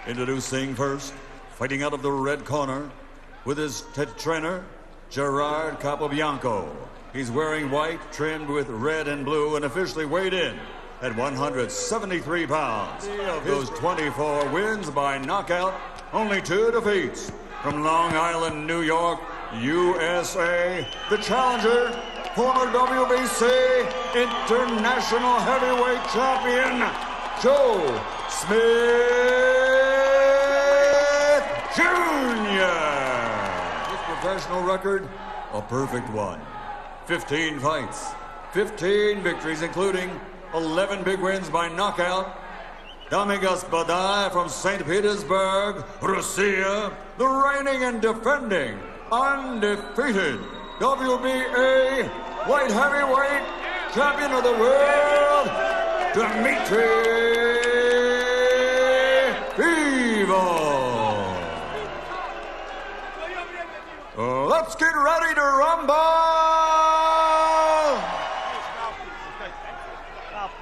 Introducing first, fighting out of the red corner, with his head trainer, Gerard Capobianco. He's wearing white, trimmed with red and blue, and officially weighed in at 173 pounds. Of those 24 wins by knockout, only 2 defeats. From Long Island, New York, USA, the challenger, former WBC International Heavyweight Champion, Joe Smith Jr. His professional record, a perfect one. 15 fights, 15 victories, including 11 big wins by knockout. Damigas Badai from St. Petersburg, Russia, the reigning and defending, undefeated WBA light heavyweight champion of the world, Dmitry Bivol. Let's get ready to rumble!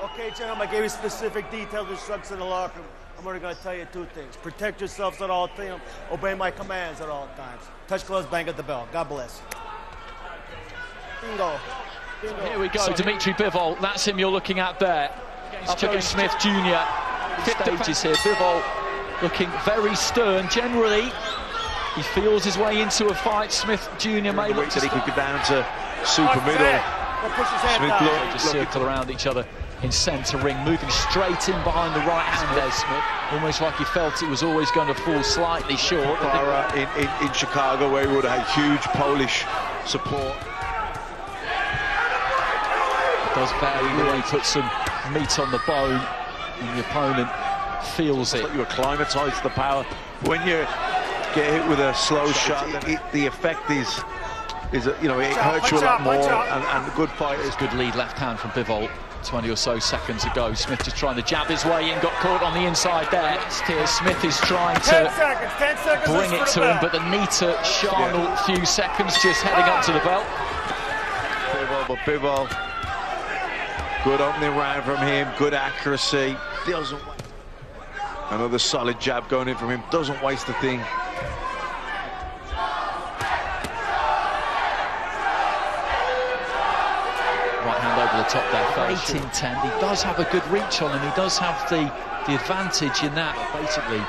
Okay, gentlemen, I gave you specific detailed instructions in the locker room. I'm only going to tell you 2 things. Protect yourselves at all times. Obey my commands at all times. Touch gloves, bang at the bell. God bless. Bingo. Bingo. Here we go. So Dmitry Bivol, that's him you're looking at there. Up against Smith Jr. Stages here. Bivol looking very stern. Generally, he feels his way into a fight. Smith Jr. may look that he could get down to super middle. Smith just circle around each other in centre ring, moving straight in behind the right hand there, Smith. Almost like he felt it was always going to fall slightly short. In Chicago, where he would have had huge Polish support. It does vary the way he puts some meat on the bone, and the opponent feels it. Like you acclimatise to the power. When you get hit with a slow shot, the effect is it hurts you a lot more, and the good fight is good lead left hand from Bivol 20 or so seconds ago. Smith just trying to jab his way in, got caught on the inside there. Here Smith is trying to 10 seconds bring it to him, but the neater Charnel few seconds just heading up to the belt. Bivol, good opening round from him, good accuracy. Another solid jab going in from him, doesn't waste a thing. Right hand over the top there, great intent. He does have a good reach on him, he does have the advantage in that, basically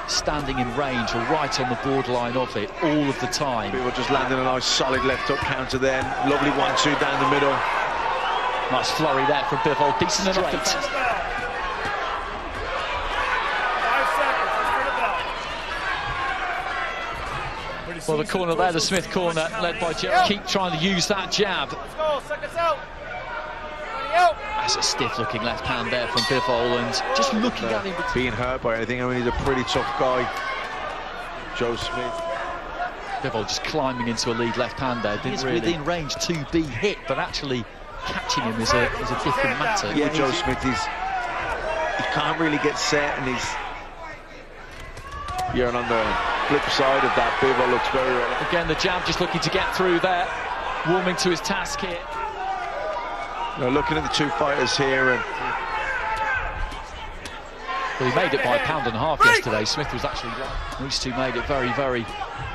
standing in range or right on the borderline of it all of the time. Bivol just landing a nice solid left hook counter there, lovely 1-2 down the middle. Nice flurry there from Bivol, decent enough. Well, the corner there, the Smith corner, led by Jeff, keep trying to use that jab. Let's go, seconds out. That's a stiff-looking left hand there from Bivol, and just looking at him being hurt by anything. I mean, he's a pretty tough guy, Joe Smith. Bivol just climbing into a lead left hand there. He's within range to be hit, but actually catching him is a different matter. Yeah, Joe Smith, he can't really get set, and and on the flip side of that, Bivol looks very well. Again, the jab just looking to get through there, warming to his task here. Looking at the 2 fighters here, and well, he made it by 1.5 pounds yesterday. Smith was actually right. These two made it very, very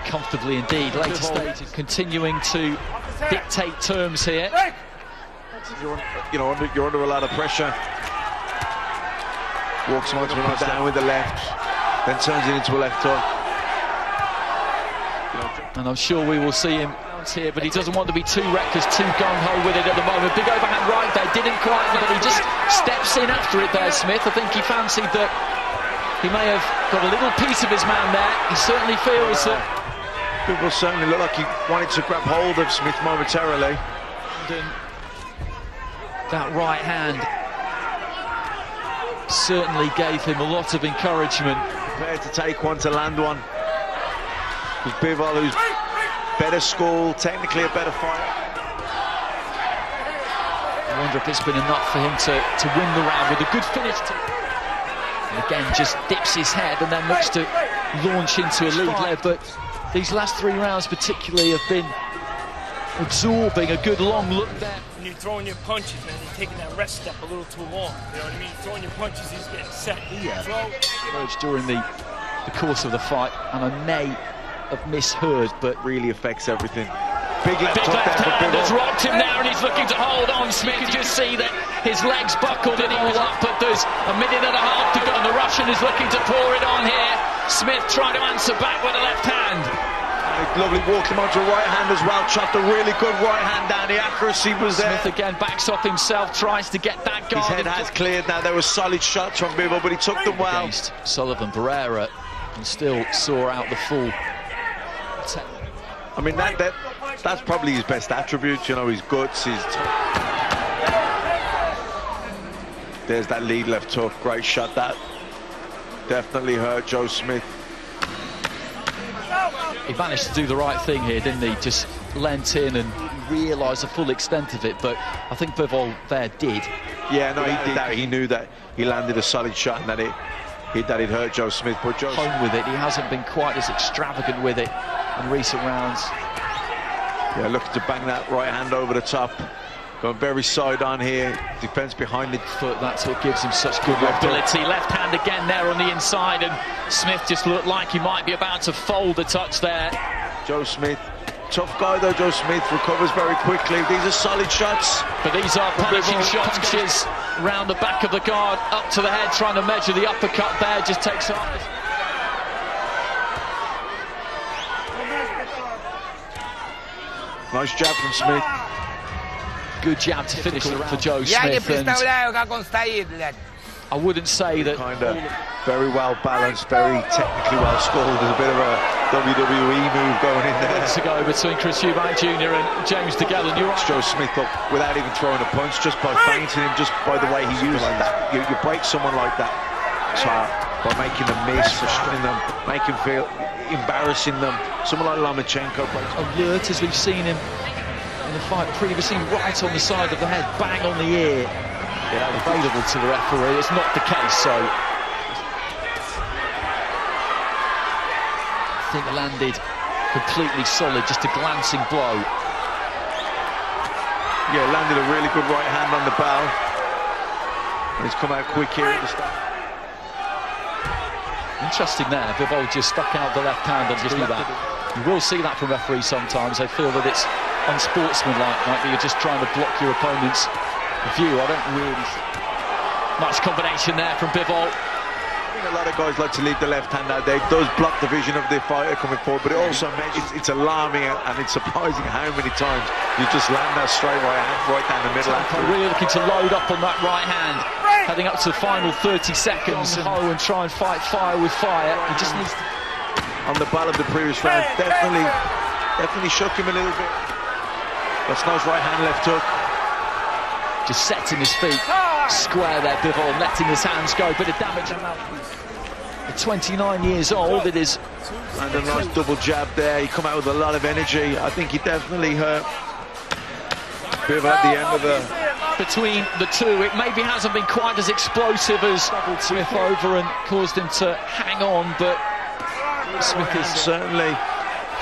comfortably indeed. Later stage continuing to dictate terms here. You're under a lot of pressure. Walks him down with the left, then turns it into a left hook. And I'm sure we will see him here, but he doesn't want to be too reckless, too gung-ho with it at the moment. Big overhand right there, didn't quite, but he just steps in after it there, Smith. I think he fancied that he may have got a little piece of his man there. He certainly feels that. Bivol certainly looked like he wanted to grab hold of Smith momentarily. That right hand certainly gave him a lot of encouragement. Prepared to take one, to land one. Because Bivol, who's better school, technically a better fighter. I wonder if it's been enough for him to win the round with a good finish. And again, just dips his head and then looks to launch into a lead there. But these last 3 rounds particularly have been absorbing a good long look there. When you're throwing your punches, man, you're taking that rest step a little too long. You know what I mean? Throwing your punches, he's getting set. Yeah. Emerged during the the course of the fight, and I may have misheard, but really affects everything. Big left hand has rocked him now, and he's looking to hold on. Smith, you just see that his legs buckled and he was up, but there's a minute and a half to go, and the Russian is looking to pour it on here. Smith trying to answer back with a left hand. Lovely, walked him onto a right hand as well, chopped a really good right hand down, the accuracy was there. Smith again backs up himself, tries to get that guard. His head has cleared now, there were solid shots from Bivol, but he took them well. Against Sullivan Barrera, and still saw out the full. I mean, that's probably his best attribute, you know, his guts, There's that lead left hook, great shot, that definitely hurt Joe Smith. He managed to do the right thing here, didn't he? Just leant in and realised the full extent of it, but I think Bivol there did. Yeah, no, he did that. He knew that he landed a solid shot and that it hurt Joe Smith, but Joe home with it. He hasn't been quite as extravagant with it in recent rounds. Yeah, looking to bang that right hand over the top. Going very side on here. Defense behind the foot. That's what gives him such good mobility. Left hand again there on the inside, and Smith just looked like he might be about to fold a touch there. Joe Smith, tough guy though. Joe Smith recovers very quickly. These are solid shots. But these are punishing shots. Punches round the back of the guard, up to the head, trying to measure the uppercut there. Just takes off. Nice jab from Smith. Good jab to finish for Joe Smith. And I wouldn't say that. Kind of very well balanced, very technically well scored. There's a bit of a WWE move going in there. To go between Chris Eubank Jr. and James DeGellin. You're right. Joe Smith up without even throwing a punch, just by feinting him, just by the way he uses that. You break someone like that, so by making them miss, frustrating them, making them feel, embarrassing them. Someone like Lomachenko breaks. Alert as we've seen him in the fight previously, right on the side of the head, bang on the ear. Available to the referee. It's not the case, so I think landed completely solid, just a glancing blow. Yeah, landed a really good right hand on the bow. He's come out quick here at the start. Interesting there, Bivol just stuck out the left hand and just do that. You will see that from referees sometimes. They feel that it's unsportsmanlike, like you're just trying to block your opponent's view. I don't really see much combination there from Bivol. A lot of guys like to leave the left hand out there. It does block the vision of the fighter coming forward, but it also makes it's alarming and it's surprising how many times you just land that straight right hand right down the middle. Really looking to load up on that right hand, heading up to the final 30 seconds and try and fight fire with fire. He just needs to... On the ball of the previous round, definitely shook him a little bit. That's nice right hand, left hook. Just setting his feet square there, Bivol, letting his hands go. Bit of damage on that. At 29 years old, it is. And a nice double jab there. He come out with a lot of energy. I think he definitely hurt Bivol at the end of the... Between the two, it maybe hasn't been quite as explosive as doubled Smith over and caused him to hang on, but Smith is certainly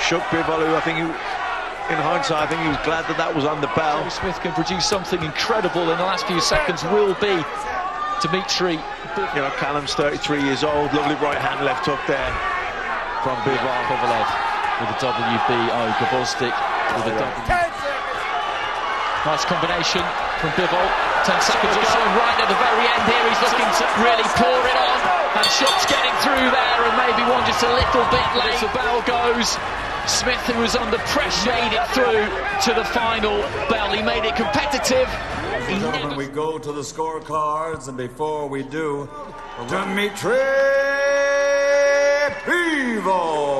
shook Bivol, who I think in hindsight, I think he was glad that was on the bell. Smith can produce something incredible in the last few seconds. Will be Dmitry. You know, Callum's 33 years old. Lovely right hand, left hook there from Bivol. Kovalev with a WBO. Gvozdyk with a W. Nice combination from Bivol. 10 seconds to go. Right at the very end here, he's looking to really pour it on. And shots getting through there, and maybe one just a little bit late. The bell goes. Smith, who was under pressure, made it through to the final bell. He made it competitive. Gentlemen, we go to the scorecards, and before we do, Dmitry Bivol.